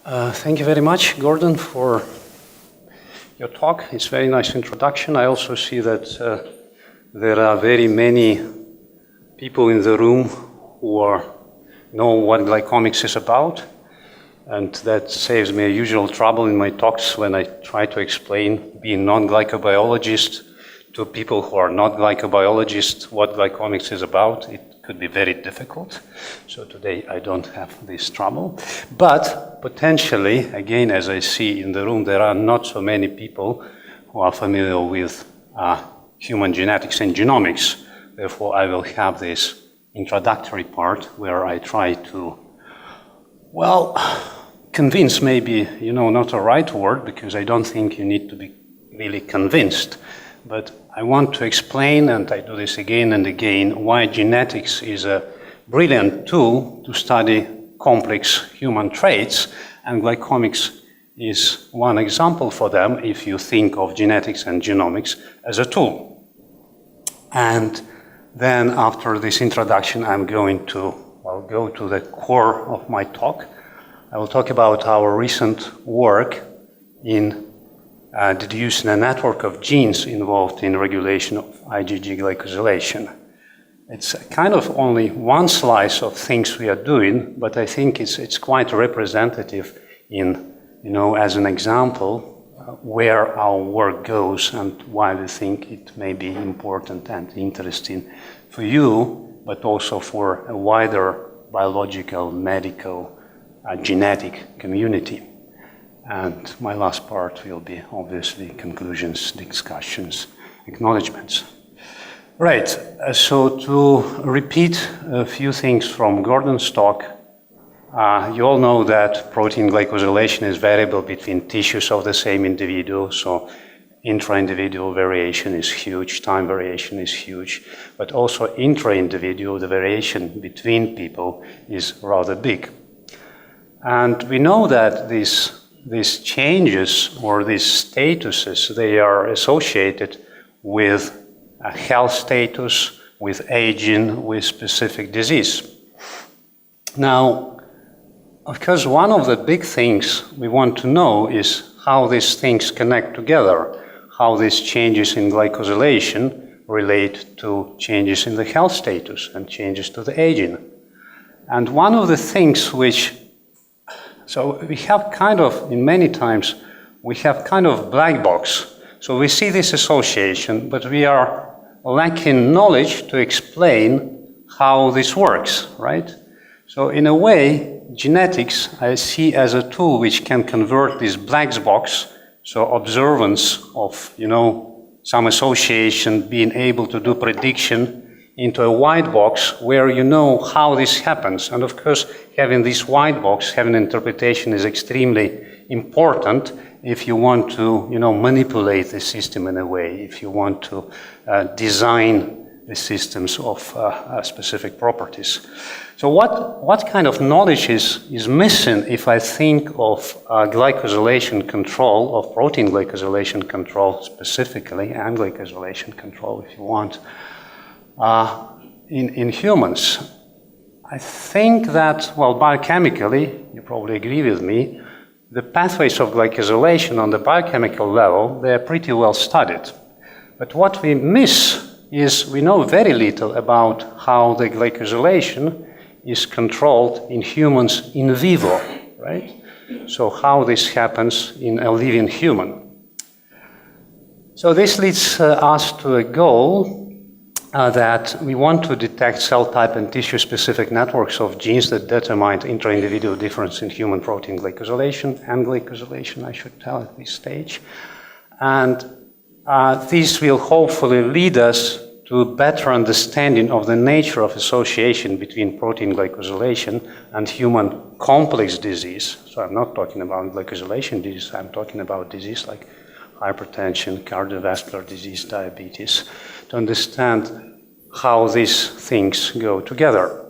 Thank you very much, Gordon, for your talk. It's a very nice introduction. I also see that there are very many people in the room who know what glycomics is about, and that saves me usual trouble in my talks when I try to explain, being non-glycobiologist, to people who are not glycobiologists what glycomics is about. It could be very difficult. So today I don't have this trouble. But potentially, again, as I see in the room, there are not so many people who are familiar with human genetics and genomics. Therefore, I will have this introductory part where I try to, well, convince maybe, not a right word, because I don't think you need to be really convinced. But I want to explain, and I do this again and again, why genetics is a brilliant tool to study complex human traits, and glycomics is one example for them if you think of genetics and genomics as a tool. And then after this introduction, I'm going to go to the core of my talk. I will talk about our recent work in deducing a network of genes involved in regulation of IgG glycosylation. It's kind of only one slice of things we are doing, but I think it's quite representative in, as an example, where our work goes and why we think it may be important and interesting for you, but also for a wider biological, medical, genetic community. And my last part will be obviously conclusions, discussions, acknowledgements. Right, so to repeat a few things from Gordon's talk, you all know that protein glycosylation is variable between tissues of the same individual, so intra-individual variation is huge, time variation is huge, but also intra-individual, the variation between people is rather big. And we know that these changes or these statuses, they are associated with a health status, with aging, with specific disease. Now, of course, one of the big things we want to know is how these things connect together, how these changes in glycosylation relate to changes in the health status and changes to the aging. And one of the things so we have kind of, in many times, we have kind of black box. So we see this association, but we are lacking knowledge to explain how this works, right? So in a way, genetics I see as a tool which can convert this black box, so observance of, some association, being able to do prediction, into a white box where you know how this happens. And of course, having this white box, having interpretation is extremely important if you want to, manipulate the system in a way, if you want to design the systems of specific properties. So what kind of knowledge is missing if I think of glycosylation control, of protein glycosylation control specifically, and glycosylation control if you want, in humans? I think that, biochemically, you probably agree with me, the pathways of glycosylation on the biochemical level, they are pretty well studied. But what we miss is we know very little about how the glycosylation is controlled in humans in vivo, right? So how this happens in a living human. So this leads us to a goal that we want to detect cell type and tissue-specific networks of genes that determine intra-individual difference in human protein glycosylation and glycosylation, I should tell at this stage. And this will hopefully lead us to a better understanding of the nature of association between protein glycosylation and human complex disease. So I'm not talking about glycosylation disease, I'm talking about disease like hypertension, cardiovascular disease, diabetes, to understand how these things go together.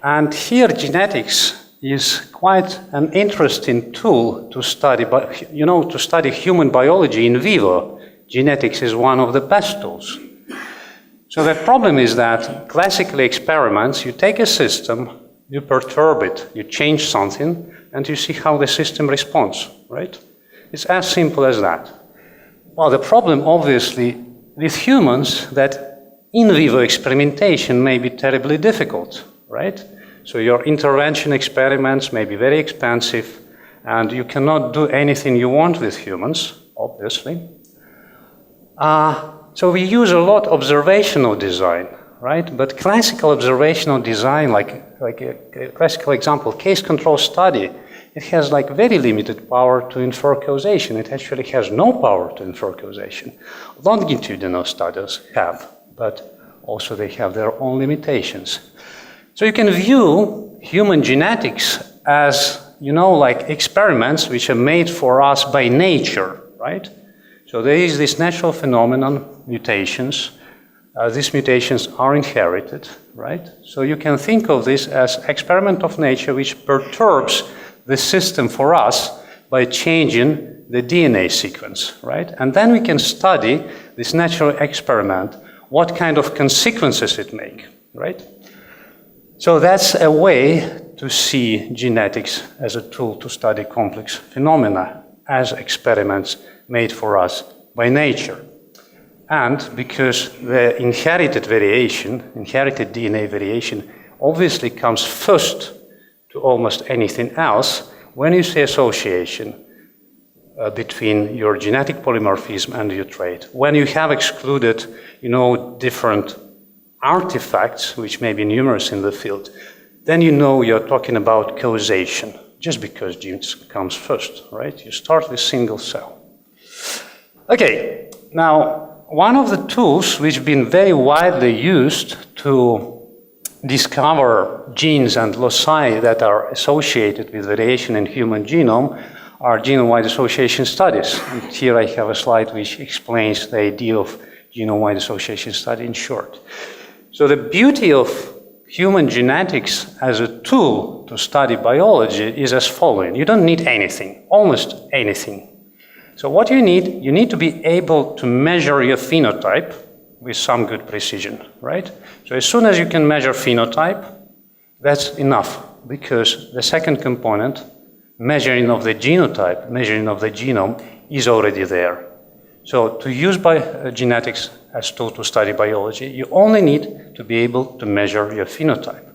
And here genetics is quite an interesting tool to study, but to study human biology in vivo. Genetics is one of the best tools. So the problem is that classically experiments, you take a system, you perturb it, you change something, and you see how the system responds, right? It's as simple as that. Well, the problem, obviously, with humans, that in vivo experimentation may be terribly difficult, right? So your intervention experiments may be very expensive, and you cannot do anything you want with humans, obviously. So we use a lot observational design, right? But classical observational design, like a classical example, case control study, it has like very limited power to infer causation. It actually has no power to infer causation. Longitudinal studies have, but also they have their own limitations. So you can view human genetics as, you know, like experiments which are made for us by nature, right? So there is this natural phenomenon, mutations. These mutations are inherited, right? So you can think of this as experiment of nature which perturbs the system for us by changing the DNA sequence, right? And then we can study this natural experiment, what kind of consequences it makes, right? So that's a way to see genetics as a tool to study complex phenomena as experiments made for us by nature. And because the inherited variation, inherited DNA variation, obviously comes first to almost anything else, when you say association between your genetic polymorphism and your trait, when you have excluded, you know, different artifacts, which may be numerous in the field, then you know you're talking about causation, just because genes comes first, right? You start with single cell. Okay, now, one of the tools which have been very widely used to discover genes and loci that are associated with variation in human genome are genome-wide association studies. And here I have a slide which explains the idea of genome-wide association study in short. So the beauty of human genetics as a tool to study biology is as following. You don't need anything, almost anything. So what you need to be able to measure your phenotype with some good precision, right? So as soon as you can measure phenotype, that's enough, because the second component, measuring of the genotype, measuring of the genome, is already there. So to use genetics as a tool to study biology, you only need to be able to measure your phenotype.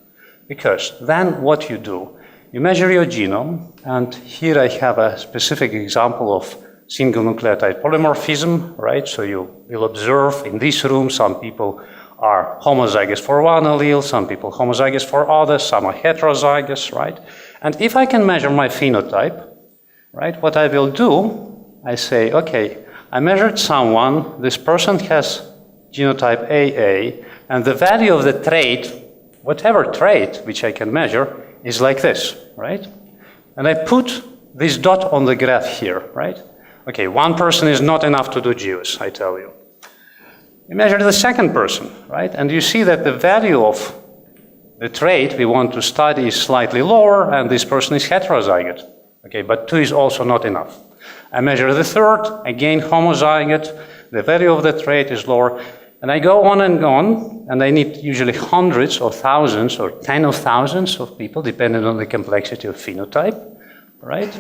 Because then what you do, you measure your genome, and here I have a specific example of single nucleotide polymorphism, right? So you will observe in this room, some people are homozygous for one allele, some people homozygous for others, some are heterozygous, right? And if I can measure my phenotype, right, what I will do, I say, okay, I measured someone, this person has genotype AA, and the value of the trait, whatever trait which I can measure, is like this, right? And I put this dot on the graph here, right? Okay, one person is not enough to do GEOS, I tell you. You measure the second person, right? And you see that the value of the trait we want to study is slightly lower, and this person is heterozygote. Okay, but 2 is also not enough. I measure the third, again homozygote, the value of the trait is lower, and I go on, and I need usually hundreds or thousands or tens of thousands of people, depending on the complexity of phenotype, right?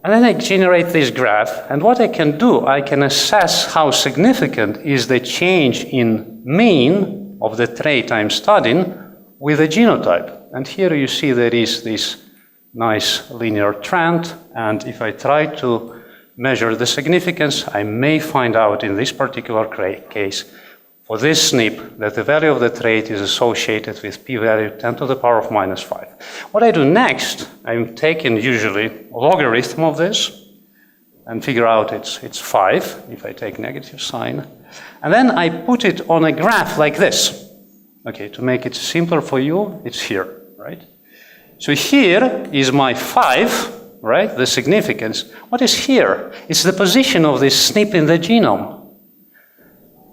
And then I generate this graph, and what I can do, I can assess how significant is the change in mean of the trait I'm studying with the genotype. And here you see there is this nice linear trend, and if I try to measure the significance, I may find out in this particular case, for this SNP, that the value of the trait is associated with p-value 10 to the power of minus 5. What I do next, I'm taking usually a logarithm of this and figure out it's 5 if I take negative sign. And then I put it on a graph like this. Okay, to make it simpler for you, it's here, right? So here is my 5, right, the significance. What is here? It's the position of this SNP in the genome.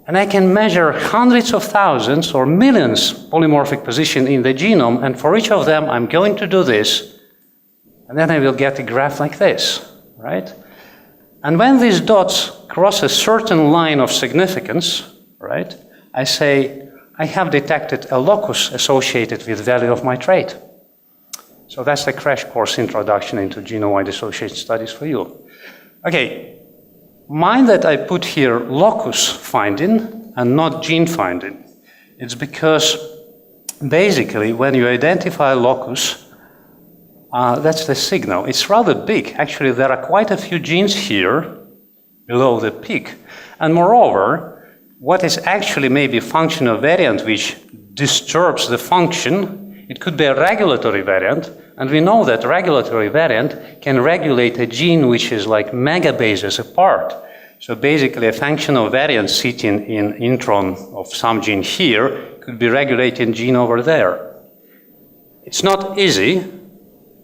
And I can measure hundreds of thousands or millions polymorphic position in the genome, and for each of them I'm going to do this, and then I will get a graph like this, right? And when these dots cross a certain line of significance, right, I say I have detected a locus associated with value of my trait. So that's the crash course introduction into genome-wide association studies for you. Okay, mind that I put here locus finding and not gene finding. It's because basically when you identify a locus, that's the signal. It's rather big. Actually, there are quite a few genes here below the peak. And moreover, what is actually maybe a functional variant which disturbs the function, it could be a regulatory variant, and we know that regulatory variant can regulate a gene which is like megabases apart. So basically a functional variant sitting in intron of some gene here could be regulating gene over there. It's not easy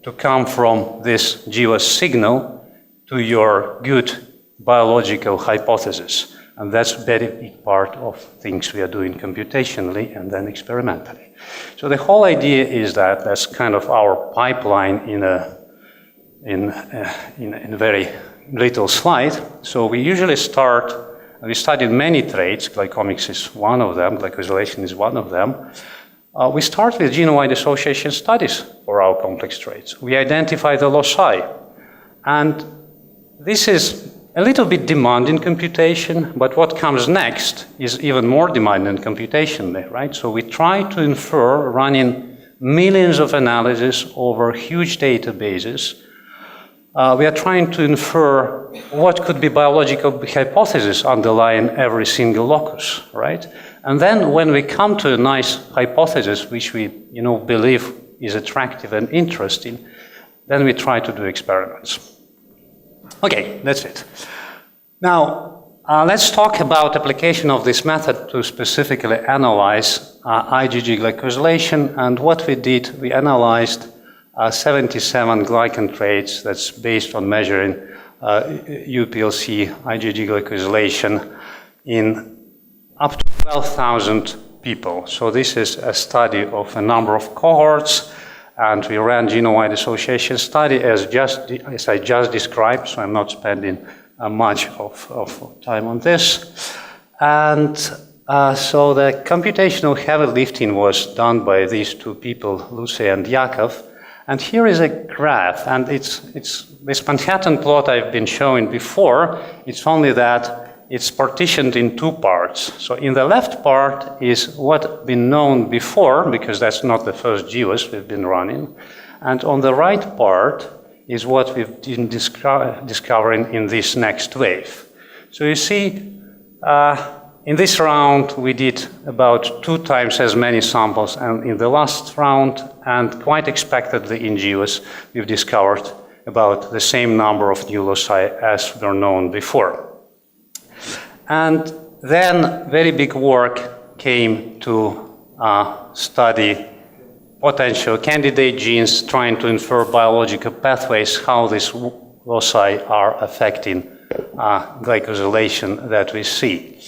to come from this GWAS signal to your good biological hypothesis. And that's a very big part of things we are doing computationally and then experimentally. So the whole idea is that that's kind of our pipeline in a very little slide. So we usually start, we studied many traits, glycomics is one of them, glycosylation is one of them. We start with genome-wide association studies for our complex traits. We identify the loci. And this is a little bit demanding computation, but what comes next is even more demanding computationally, right? So we try to infer running millions of analyses over huge databases. We are trying to infer what could be biological hypothesis underlying every single locus, right? And then when we come to a nice hypothesis which we believe is attractive and interesting, then we try to do experiments. Okay, that's it. Now, let's talk about application of this method to specifically analyze IgG glycosylation. And what we did, we analyzed 77 glycan traits that's based on measuring UPLC IgG glycosylation in up to 12,000 people. So this is a study of a number of cohorts. And we ran genome-wide association study as I just described, so I'm not spending much of time on this. And so the computational heavy lifting was done by these two people, Lucy and Yakov. And here is a graph, and it's this Manhattan plot I've been showing before. It's only that it's partitioned in two parts. So in the left part is what's been known before, because that's not the first GWAS we've been running. And on the right part is what we've been discovering in this next wave. So you see, in this round we did about 2 times as many samples, and in the last round, and quite expectedly in GWAS, we've discovered about the same number of new loci as were known before. And then very big work came to study potential candidate genes, trying to infer biological pathways, how these loci are affecting glycosylation that we see.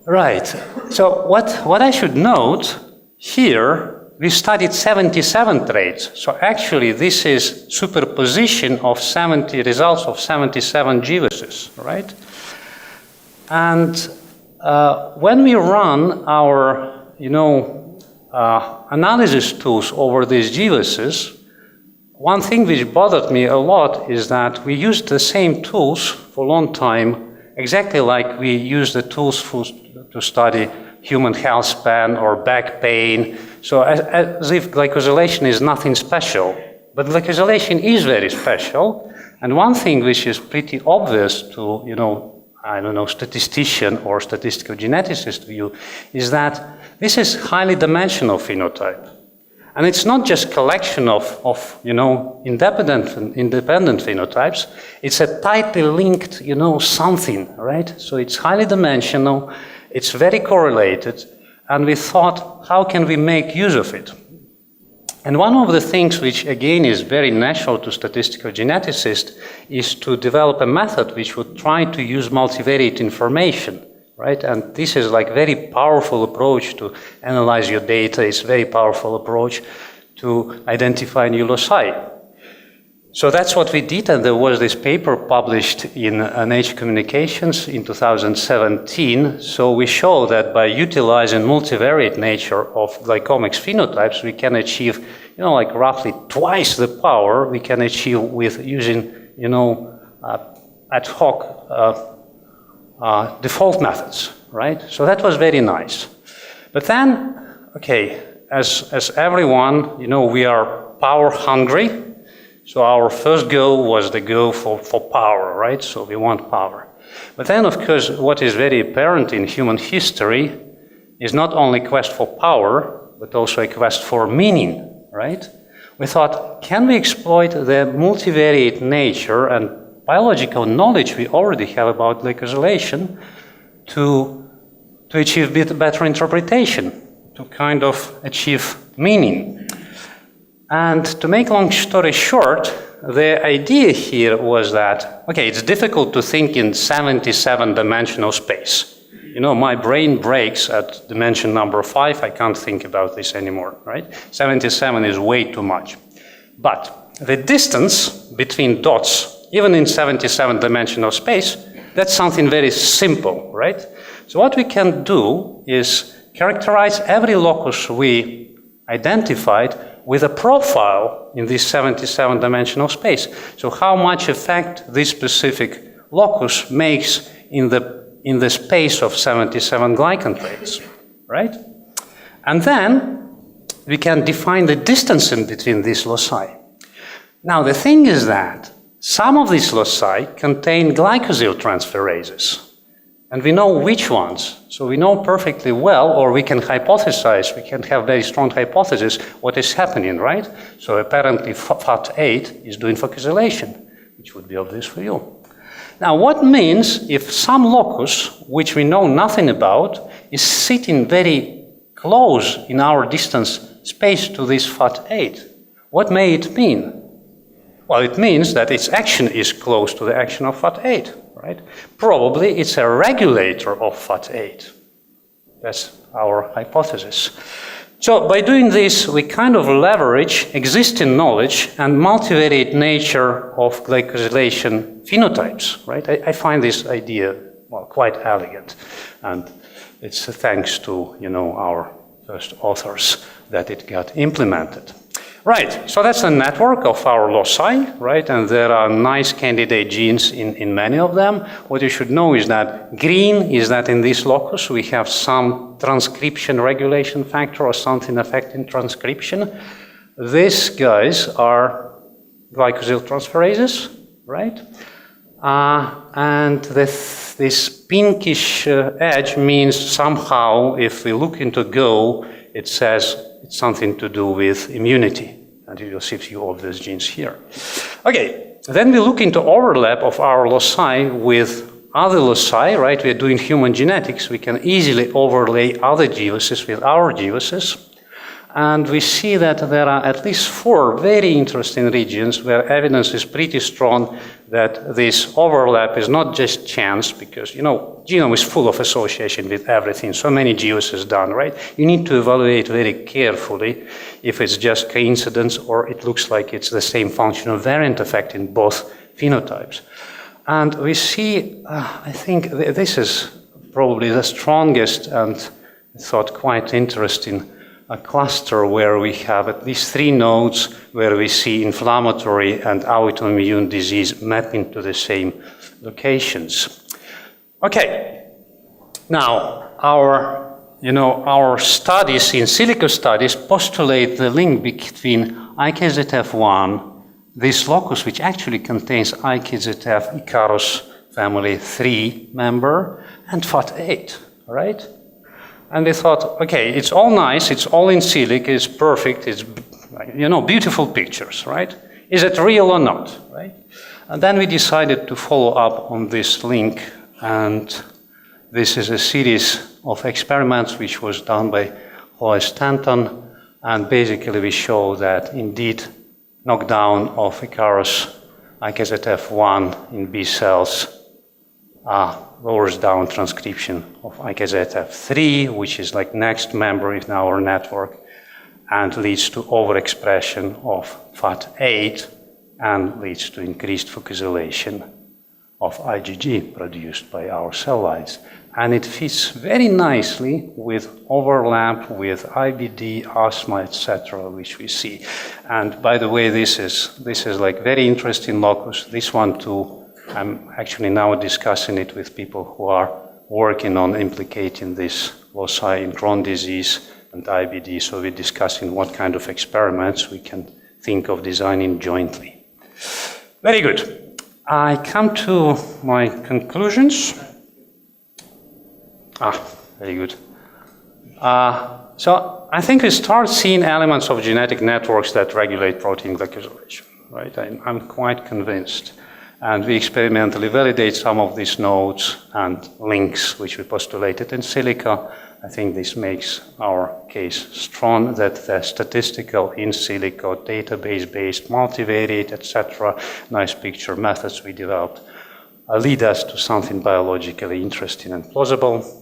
Right, so what I should note here, we studied 77 traits. So actually this is superposition of 70 results of 77 GWASs, right? And when we run our, analysis tools over these GWASs, one thing which bothered me a lot is that we used the same tools for a long time, exactly like we use the tools to study human health span or back pain. So as if glycosylation is nothing special, but glycosylation is very special. And one thing which is pretty obvious to, statistician or statistical geneticist view is that this is highly dimensional phenotype. And it's not just collection of independent phenotypes. It's a tightly linked, something, right? So it's highly dimensional. It's very correlated. And we thought, how can we make use of it? And one of the things which, again, is very natural to statistical geneticists is to develop a method which would try to use multivariate information, right? And this is like very powerful approach to analyze your data. It's a very powerful approach to identify new loci. So that's what we did, and there was this paper published in Nature Communications in 2017. So we show that by utilizing multivariate nature of glycomics phenotypes, we can achieve, like roughly twice the power we can achieve with using, ad hoc default methods, right? So that was very nice. But then, okay, as everyone, we are power hungry. So our first goal was the goal for power, right? So we want power. But then, of course, what is very apparent in human history is not only a quest for power, but also a quest for meaning, right? We thought, can we exploit the multivariate nature and biological knowledge we already have about glycosylation to achieve better interpretation, to kind of achieve meaning? And to make long story short, the idea here was that, okay, it's difficult to think in 77-dimensional space. My brain breaks at dimension number 5. I can't think about this anymore, right? 77 is way too much. But the distance between dots, even in 77-dimensional space, that's something very simple, right? So what we can do is characterize every locus we identified with a profile in this 77-dimensional space. So how much effect this specific locus makes in the space of 77 glycan traits, right? And then we can define the distance in between these loci. Now the thing is that some of these loci contain glycosyl transferases, and we know which ones. So we know perfectly well, or we can hypothesize, we can have very strong hypothesis what is happening, right? So apparently FAT8 is doing glycosylation, which would be obvious for you. Now what means if some locus, which we know nothing about, is sitting very close in our distance space to this FAT8? What may it mean? Well, it means that its action is close to the action of FAT8. Right? Probably it's a regulator of FAT8. That's our hypothesis. So by doing this, we kind of leverage existing knowledge and multivariate nature of glycosylation phenotypes. Right? I find this idea, well, quite elegant, and it's thanks to our first authors that it got implemented. Right, so that's a network of our loci, right? And there are nice candidate genes in many of them. What you should know is that green is that in this locus we have some transcription regulation factor or something affecting transcription. These guys are glycosyl transferases, right? And this pinkish edge means somehow, if we look into Go, it says it's something to do with immunity. And you will see a few obvious genes here. Okay, then we look into overlap of our loci with other loci, right? We are doing human genetics. We can easily overlay other geoses with our geoses. And we see that there are at least 4 very interesting regions where evidence is pretty strong that this overlap is not just chance, because, genome is full of association with everything. So many geoses done, right? You need to evaluate very carefully if it's just coincidence or it looks like it's the same functional variant effect in both phenotypes. And we see, I think this is probably the strongest and I thought quite interesting a cluster where we have at least 3 nodes where we see inflammatory and autoimmune disease mapping to the same locations. Okay, now our studies, in silico studies, postulate the link between IKZF1, this locus which actually contains IKZF Icarus family 3 member, and FAT8, right? And they thought, okay, it's all nice, it's all in silico, it's perfect, it's, beautiful pictures, right? Is it real or not, right? And then we decided to follow up on this link, and this is a series of experiments which was done by Chloe Stanton, and basically we show that indeed knockdown of Icarus IKZF1 in B cells lowers down transcription of IKZF3, which is like next member in our network, and leads to overexpression of FAT8 and leads to increased glycosylation of IgG produced by our cell lines. And it fits very nicely with overlap with IBD, asthma, etc., which we see. And by the way, this is like very interesting locus. This one too, I'm actually now discussing it with people who are working on implicating this loci in Crohn's disease and IBD. So we're discussing what kind of experiments we can think of designing jointly. Very good. I come to my conclusions. Very good. So I think we start seeing elements of genetic networks that regulate protein glycosylation, right? I'm quite convinced. And we experimentally validate some of these nodes and links which we postulated in silico. I think this makes our case strong that the statistical in silico, database-based, multivariate, etc., nice picture methods we developed lead us to something biologically interesting and plausible.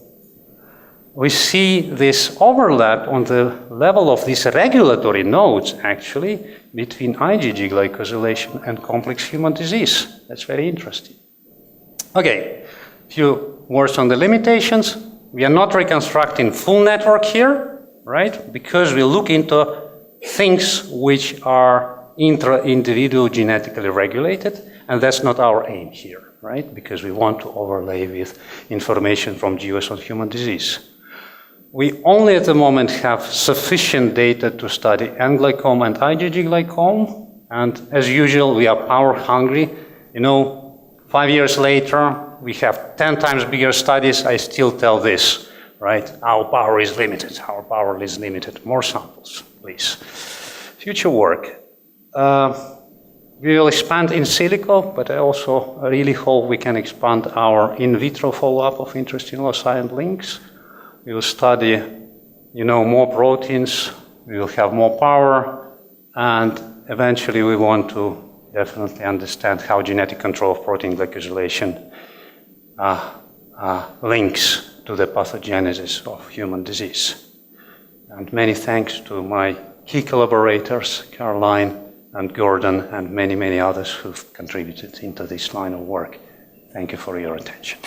We see this overlap on the level of these regulatory nodes, actually, between IgG glycosylation and complex human disease. That's very interesting. Okay, a few words on the limitations. We are not reconstructing full network here, right? Because we look into things which are intra-individual genetically regulated, and that's not our aim here, right? Because we want to overlay with information from GWAS on human disease. We only at the moment have sufficient data to study N-glycome and IgG glycome, and as usual, we are power hungry. You know, 5 years later, we have 10 times bigger studies. I still tell this, right? Our power is limited. Our power is limited. More samples, please. Future work. We will expand in silico, but I also really hope we can expand our in vitro follow-up of interesting loci and links. We will study, you know, more proteins. We will have more power, and eventually we want to definitely understand how genetic control of protein glycosylation links to the pathogenesis of human disease. And many thanks to my key collaborators, Caroline and Gordon, and many, many others who've contributed into this line of work. Thank you for your attention.